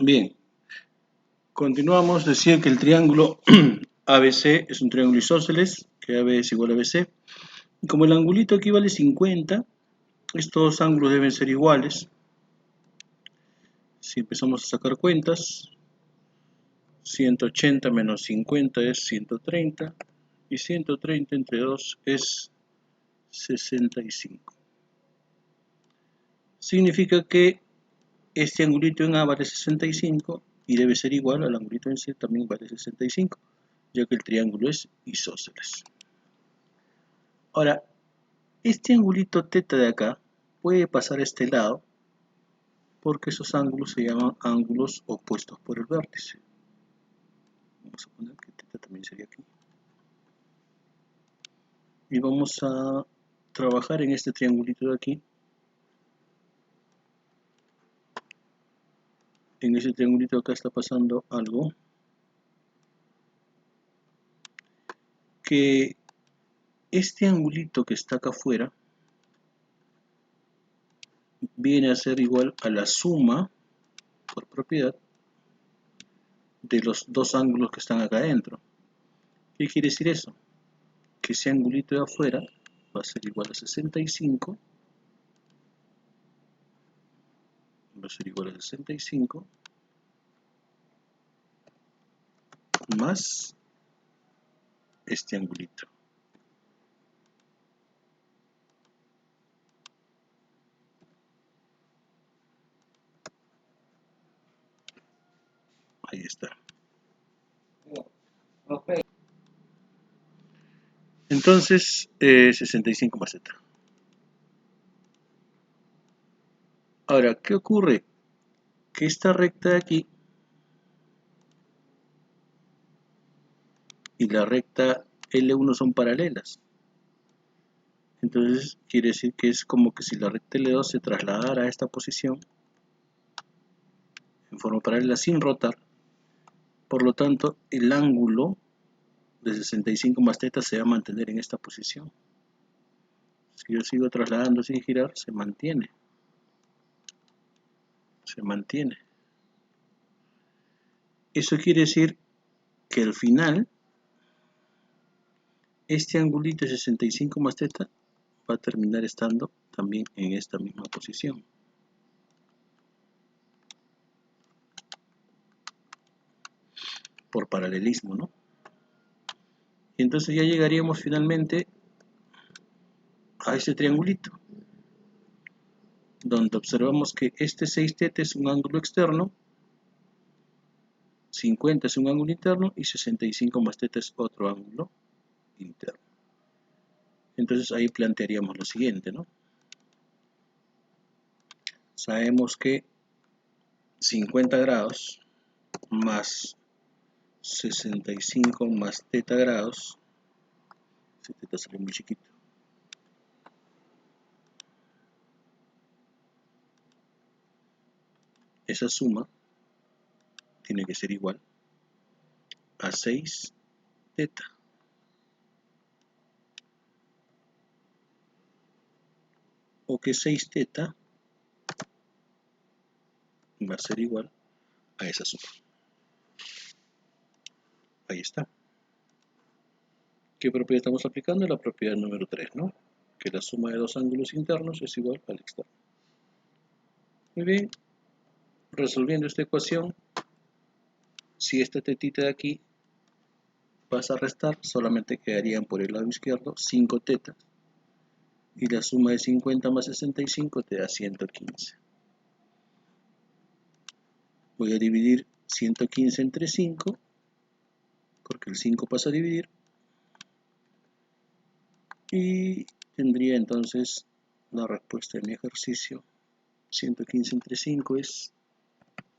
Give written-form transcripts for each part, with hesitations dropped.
Bien, continuamos. Decía que el triángulo ABC es un triángulo isósceles, que AB es igual a BC. Y como el angulito aquí vale 50, estos dos ángulos deben ser iguales. Si empezamos a sacar cuentas, 180 menos 50 es 130, y 130 entre 2 es 65. Significa que este angulito en A vale 65 y debe ser igual al angulito en C, también vale 65, ya que el triángulo es isósceles. Ahora, este angulito θ de acá puede pasar a este lado porque esos ángulos se llaman ángulos opuestos por el vértice. Vamos a poner que θ también sería aquí. Y vamos a trabajar en este triangulito de aquí. En ese triangulito de acá está pasando algo que este angulito que está acá afuera viene a ser igual a la suma por propiedad de los dos ángulos que están acá adentro. ¿Qué quiere decir eso? Que ese angulito de afuera va a ser igual a 65, va a ser igual a 65 más este angulito. Ahí está. Okay. Entonces, 65 más z. Ahora, ¿qué ocurre? Que esta recta de aquí y la recta L1 son paralelas. Entonces, quiere decir que es como que si la recta L2 se trasladara a esta posición en forma paralela sin rotar. Por lo tanto, el ángulo de 65 más θ se va a mantener en esta posición. Si yo sigo trasladando sin girar, se mantiene. Se mantiene. Eso quiere decir que al final, este angulito de 65 más θ va a terminar estando también en esta misma posición. Por paralelismo, ¿no? Y entonces ya llegaríamos finalmente a este triangulito, donde observamos que este 6θ es un ángulo externo, 50 es un ángulo interno y 65 más θ es otro ángulo interno. Entonces ahí plantearíamos lo siguiente, ¿no? Sabemos que 50 grados más 65 más θ grados, ese θ sale muy chiquito, esa suma tiene que ser igual a 6θ. O que 6θ va a ser igual a esa suma. Ahí está. ¿Qué propiedad estamos aplicando? La propiedad número 3, ¿no? Que la suma de dos ángulos internos es igual al externo. Muy bien. Resolviendo esta ecuación, si esta tetita de aquí pasa a restar, solamente quedarían por el lado izquierdo 5 tetas. Y la suma de 50 más 65 te da 115. Voy a dividir 115 entre 5, porque el 5 pasa a dividir. Y tendría entonces la respuesta de mi ejercicio. 115 entre 5 es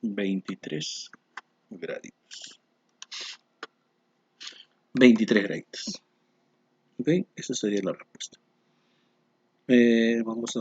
23 graditos. 23 graditos. ¿Ok? Esa sería la respuesta. Vamos a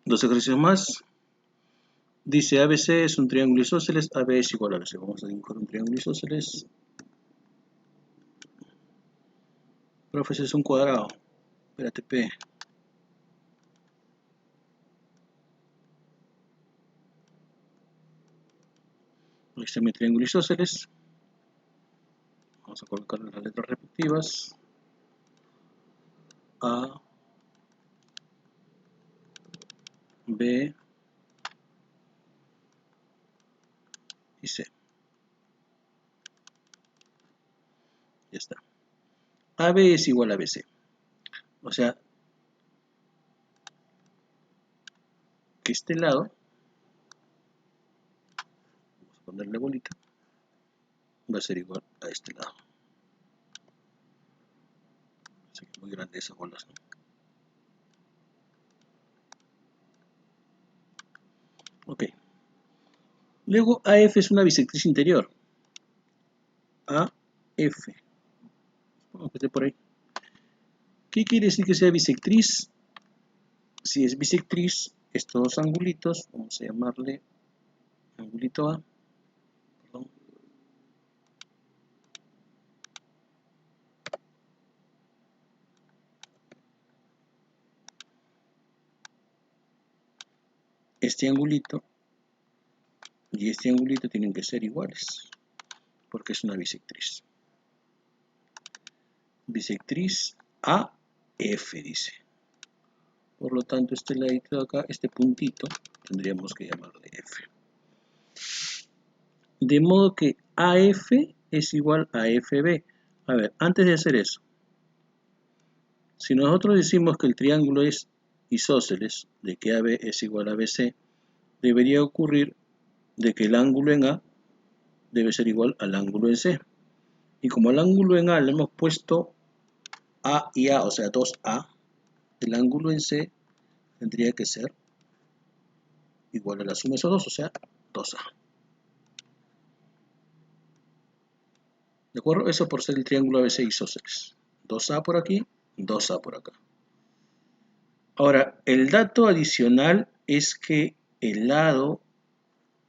dos ejercicios más. Dice ABC es un triángulo isósceles, AB es igual a BC. Vamos a dibujar un triángulo isósceles. Profe, ese es un cuadrado. Espérate, P. Este es mi triángulo isósceles. Vamos a colocar las letras respectivas. A, B y C. Ya está. AB es igual a BC. O sea, que este lado, vamos a ponerle bolita, va a ser igual a este lado. Así que muy grande esas bolas, ¿no? Ok. Luego AF es una bisectriz interior. AF. Vamos que esté por ahí. ¿Qué quiere decir que sea bisectriz? Si es bisectriz, estos dos angulitos, vamos a llamarle angulito A, perdón. Este angulito y este angulito tienen que ser iguales, porque es una bisectriz. Bisectriz AF dice. Por lo tanto, este ladito de acá, este puntito, tendríamos que llamarle F. De modo que AF es igual a FB. A ver, antes de hacer eso, si nosotros decimos que el triángulo es isósceles, de que AB es igual a BC, debería ocurrir de que el ángulo en A debe ser igual al ángulo en C. Y como al ángulo en A le hemos puesto A y A, o sea 2A, el ángulo en C tendría que ser igual a la suma de esos dos, o sea 2A. ¿De acuerdo? Eso por ser el triángulo ABC isósceles. 2A por aquí, 2A por acá. Ahora, el dato adicional es que el lado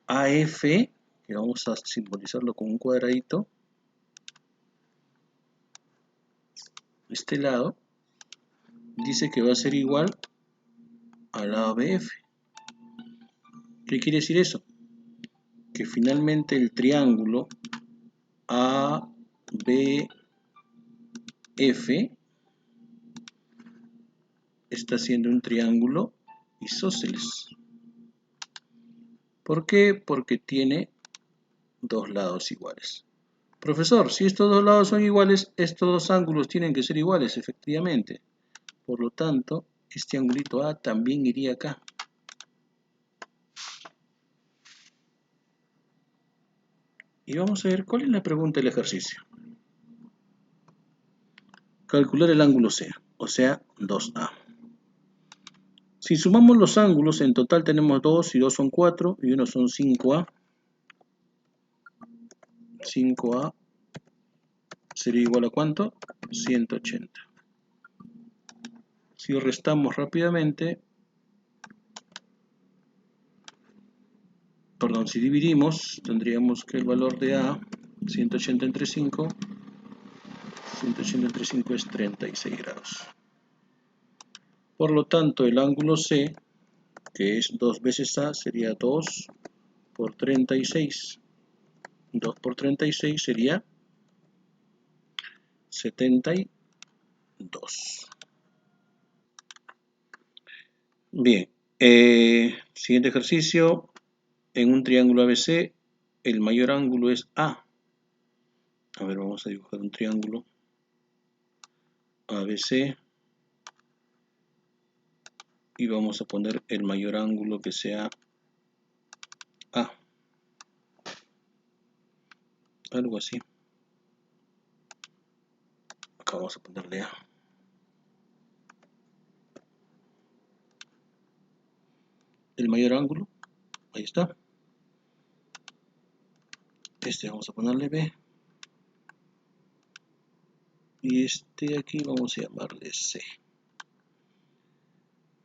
AF, que vamos a simbolizarlo con un cuadradito, este lado, dice que va a ser igual al lado BF. ¿Qué quiere decir eso? Que finalmente el triángulo ABF está siendo un triángulo isósceles. ¿Por qué? Porque tiene dos lados iguales. Profesor, si estos dos lados son iguales, estos dos ángulos tienen que ser iguales, efectivamente. Por lo tanto, este angulito A también iría acá. Y vamos a ver cuál es la pregunta del ejercicio. Calcular el ángulo C, o sea, 2A. Si sumamos los ángulos, en total tenemos 2 y 2 son 4 y 1 son 5A. 5A sería igual a ¿cuánto? 180. Si restamos rápidamente, perdón, si dividimos, tendríamos que el valor de A, 180 entre 5, 180 entre 5 es 36 grados. Por lo tanto, el ángulo C, que es 2 veces A, sería 2 por 36. 2 por 36 sería 72. Bien, siguiente ejercicio. En un triángulo ABC, el mayor ángulo es A. A ver, vamos a dibujar un triángulo ABC. Y vamos a poner el mayor ángulo que sea A. Algo así. Acá vamos a ponerle A. El mayor ángulo, ahí está. Este vamos a ponerle B. Y este de aquí vamos a llamarle C.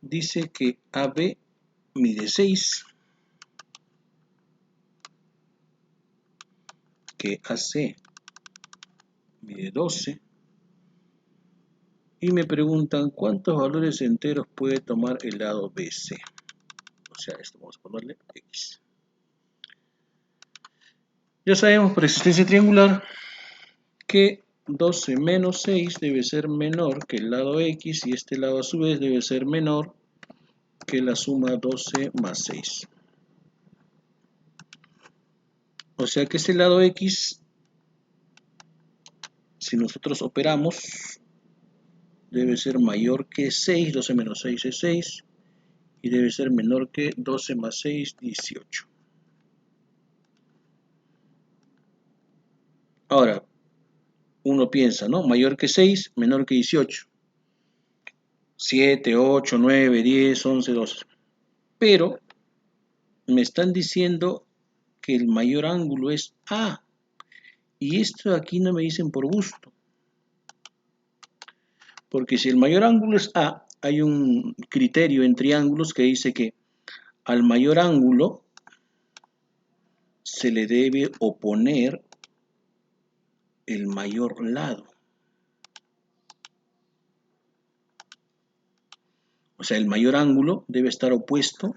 Dice que AB mide 6. Que AC mide 12. Y me preguntan cuántos valores enteros puede tomar el lado BC. O sea, esto vamos a ponerle X. Ya sabemos por existencia triangular que 12 menos 6 debe ser menor que el lado X y este lado a su vez debe ser menor que la suma 12 más 6. O sea que este lado X, si nosotros operamos, debe ser mayor que 6, 12 menos 6 es 6, y debe ser menor que 12 más 6, 18. Ahora, uno piensa, ¿no? Mayor que 6, menor que 18. 7, 8, 9, 10, 11, 12. Pero me están diciendo que el mayor ángulo es A. Y esto aquí no me dicen por gusto. Porque si el mayor ángulo es A, hay un criterio en triángulos que dice que al mayor ángulo se le debe oponer el mayor lado. O sea, el mayor ángulo debe estar opuesto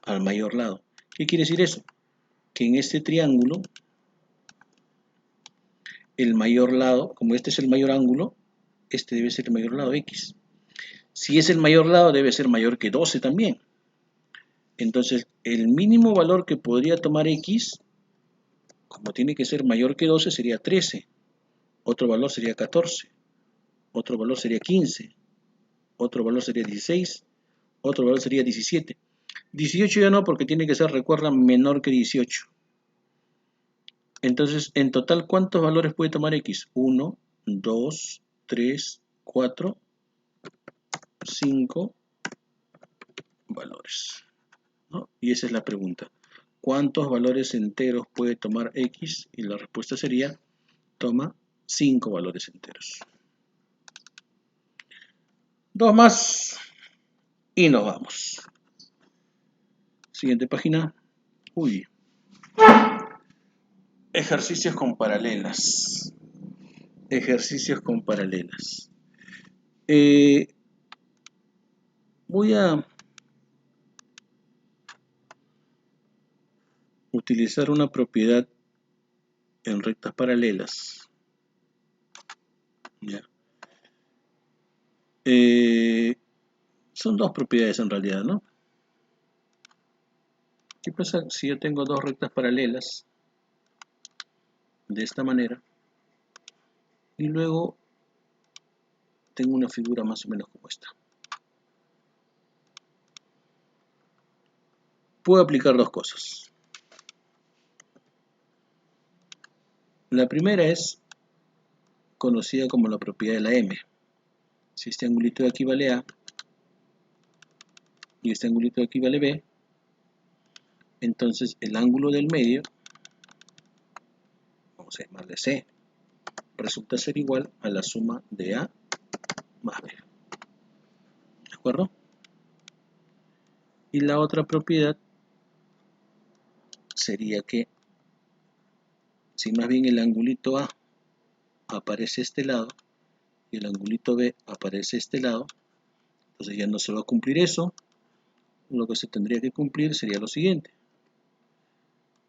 al mayor lado. ¿Qué quiere decir eso? Que en este triángulo, el mayor lado, como este es el mayor ángulo, este debe ser el mayor lado, X. Si es el mayor lado, debe ser mayor que 12 también. Entonces, el mínimo valor que podría tomar X, como tiene que ser mayor que 12, sería 13. Otro valor sería 14. Otro valor sería 15. Otro valor sería 16. Otro valor sería 17. 18 ya no, porque tiene que ser, recuerdan, menor que 18. Entonces, en total, ¿cuántos valores puede tomar X? 1, 2, 3, 4, 5 valores, ¿no? Y esa es la pregunta. ¿Cuántos valores enteros puede tomar X? Y la respuesta sería, toma 5 valores enteros. Dos más y nos vamos. Siguiente página. Uy. Ejercicios con paralelas. Ejercicios con paralelas. Voy a utilizar una propiedad en rectas paralelas. ¿Ya? Son dos propiedades en realidad, ¿no? ¿Qué pasa si yo tengo dos rectas paralelas de esta manera y luego tengo una figura más o menos como esta? Puedo aplicar dos cosas. La primera es conocida como la propiedad de la M. Si este angulito de aquí vale A y este angulito de aquí vale B, entonces el ángulo del medio, vamos a llamarle C, resulta ser igual a la suma de A más B. ¿De acuerdo? Y la otra propiedad sería que si más bien el angulito A aparece a este lado y el angulito B aparece a este lado, entonces ya no se va a cumplir eso. Lo que se tendría que cumplir sería lo siguiente,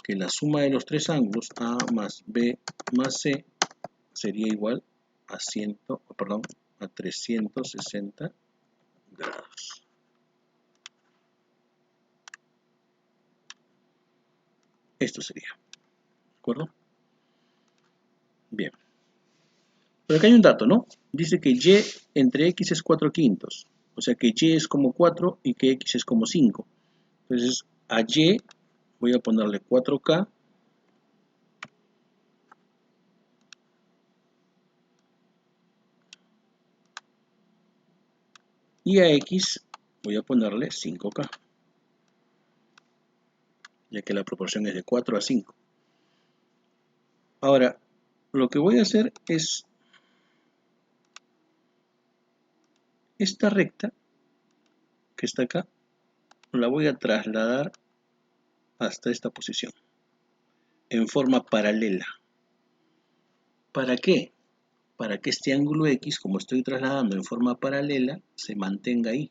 que la suma de los tres ángulos A más B más C sería igual a 360 grados. Esto sería, ¿de acuerdo? Bien. Pero acá hay un dato, ¿no? Dice que Y entre X es 4/5. O sea que Y es como 4 y que X es como 5. Entonces a Y voy a ponerle 4K. Y a X voy a ponerle 5K. Ya que la proporción es de 4 a 5. Ahora, lo que voy a hacer es esta recta que está acá, la voy a trasladar hasta esta posición en forma paralela. ¿Para qué? Para que este ángulo X, como estoy trasladando en forma paralela, se mantenga ahí.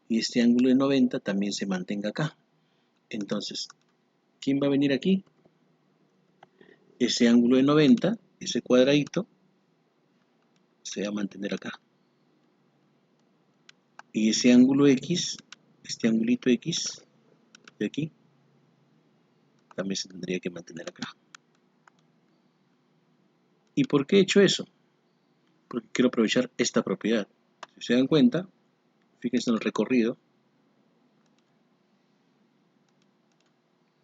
Y este ángulo de 90 también se mantenga acá. Entonces, ¿quién va a venir aquí? Ese ángulo de 90, ese cuadradito, se va a mantener acá. Y ese ángulo X, este angulito X de aquí, también se tendría que mantener acá. ¿Y por qué he hecho eso? Porque quiero aprovechar esta propiedad. Si se dan cuenta, fíjense en el recorrido.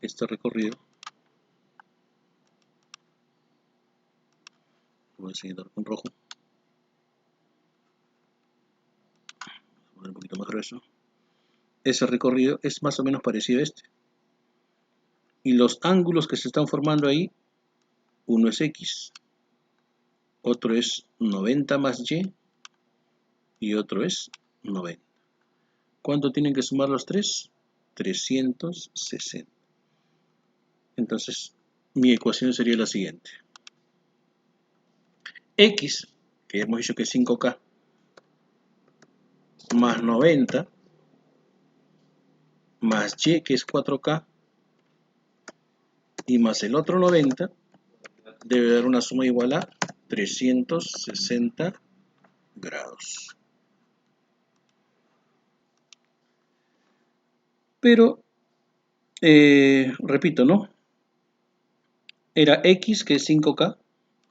Este recorrido, voy a señalar con rojo. Voy a poner un poquito más grueso. Ese recorrido es más o menos parecido a este. Y los ángulos que se están formando ahí, uno es X, otro es 90 más y otro es 90. ¿Cuánto tienen que sumar los tres? 360. Entonces, mi ecuación sería la siguiente. X, que hemos dicho que es 5K, más 90, más Y, que es 4K, y más el otro 90, debe dar una suma igual a 360 grados. Pero, repito, ¿no? Era X, que es 5K,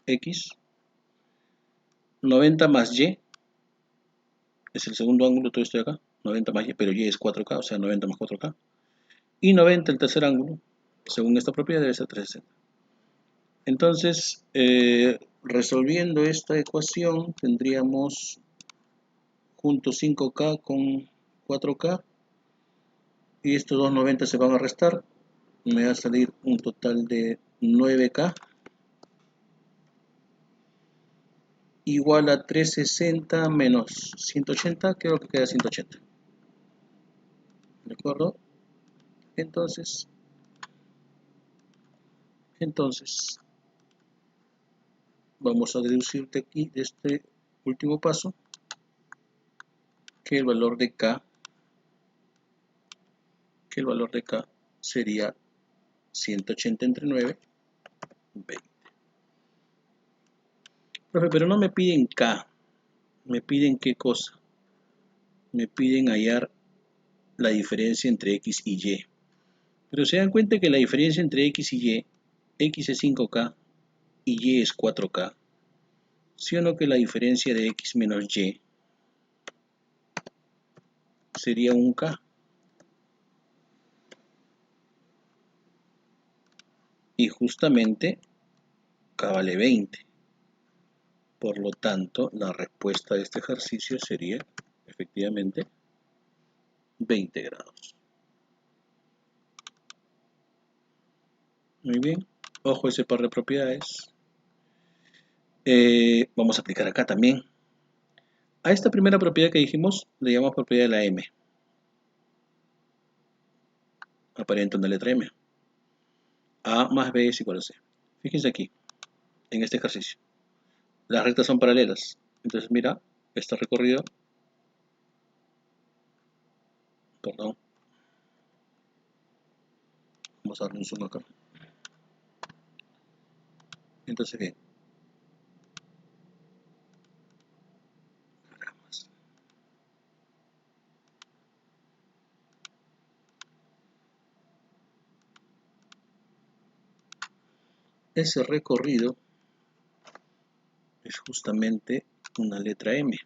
X, 90 más Y, es el segundo ángulo, todo esto de acá, 90 más Y, pero Y es 4K, o sea, 90 más 4K. Y 90, el tercer ángulo, según esta propiedad, debe ser 360. Entonces, resolviendo esta ecuación, tendríamos junto 5K con 4K, y estos dos 90 se van a restar, me va a salir un total de 9K, igual a 360 menos 180, creo que queda 180. ¿De acuerdo? Entonces, vamos a deducir de aquí, de este último paso, que el valor de K, sería 180 entre 9, 20. Profe, pero no me piden K, me piden ¿qué cosa? Me piden hallar la diferencia entre X y Y. Pero se dan cuenta que la diferencia entre X y Y, X es 5K y Y es 4K. ¿Sí o no que la diferencia de X menos Y sería un K? Y justamente K vale 20. Por lo tanto, la respuesta de este ejercicio sería, efectivamente, 20 grados. Muy bien. Ojo ese par de propiedades. Vamos a aplicar acá también. A esta primera propiedad que dijimos le llamamos propiedad de la M. Aparenta una letra M. A más B es igual a C. Fíjense aquí, en este ejercicio. Las rectas son paralelas. Entonces mira, este recorrido, perdón, vamos a darle un zoom acá. Entonces bien, ese recorrido es justamente una letra M.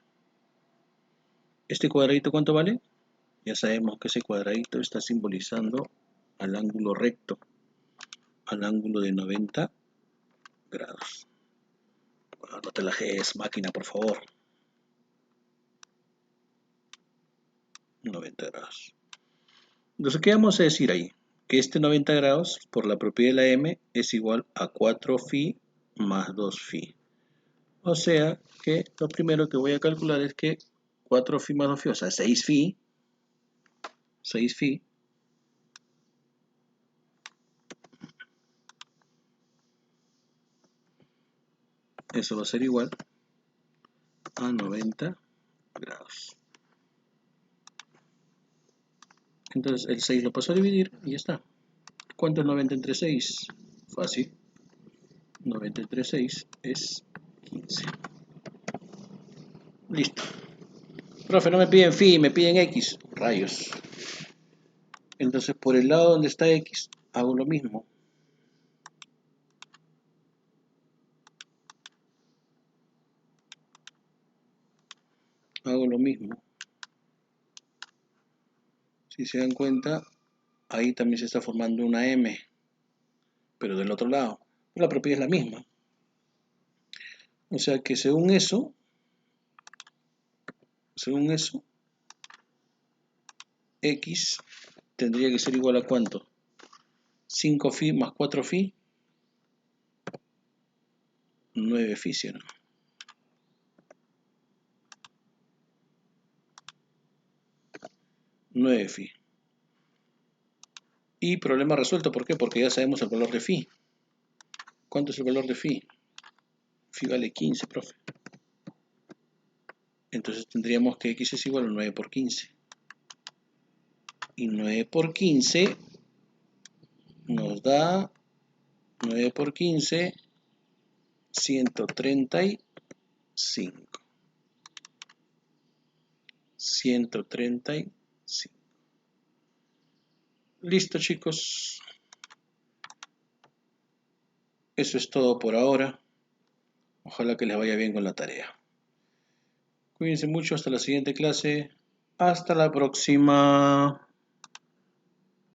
¿Este cuadradito cuánto vale? Ya sabemos que ese cuadradito está simbolizando al ángulo recto, al ángulo de 90 grados. Bueno, no te lajes, máquina, por favor. 90 grados. Entonces, ¿qué vamos a decir ahí? Que este 90 grados, por la propiedad de la M, es igual a 4φ más 2φ. O sea, que lo primero que voy a calcular es que 4φ más 2φ, o sea, 6φ, eso va a ser igual a 90 grados. Entonces el 6 lo paso a dividir y ya está. ¿Cuánto es 90 entre 6? Fácil. 90 entre 6 es 15. Listo. Profe, no me piden phi, me piden x. Rayos. Entonces, por el lado donde está x, hago lo mismo. Hago lo mismo. Si se dan cuenta, ahí también se está formando una m, pero del otro lado. La propiedad es la misma. O sea que según eso, x tendría que ser igual a ¿cuánto? 5 phi más 4 phi, 9 phi, ¿sí o no? Phi. Y problema resuelto, ¿por qué? Porque ya sabemos el valor de phi. ¿Cuánto es el valor de phi? Phi vale 15, profe. Entonces tendríamos que x es igual a 9 por 15. Y 9 por 15 nos da 9 por 15, 135. 135. Listo, chicos. Eso es todo por ahora. Ojalá que les vaya bien con la tarea. Cuídense mucho, hasta la siguiente clase. Hasta la próxima.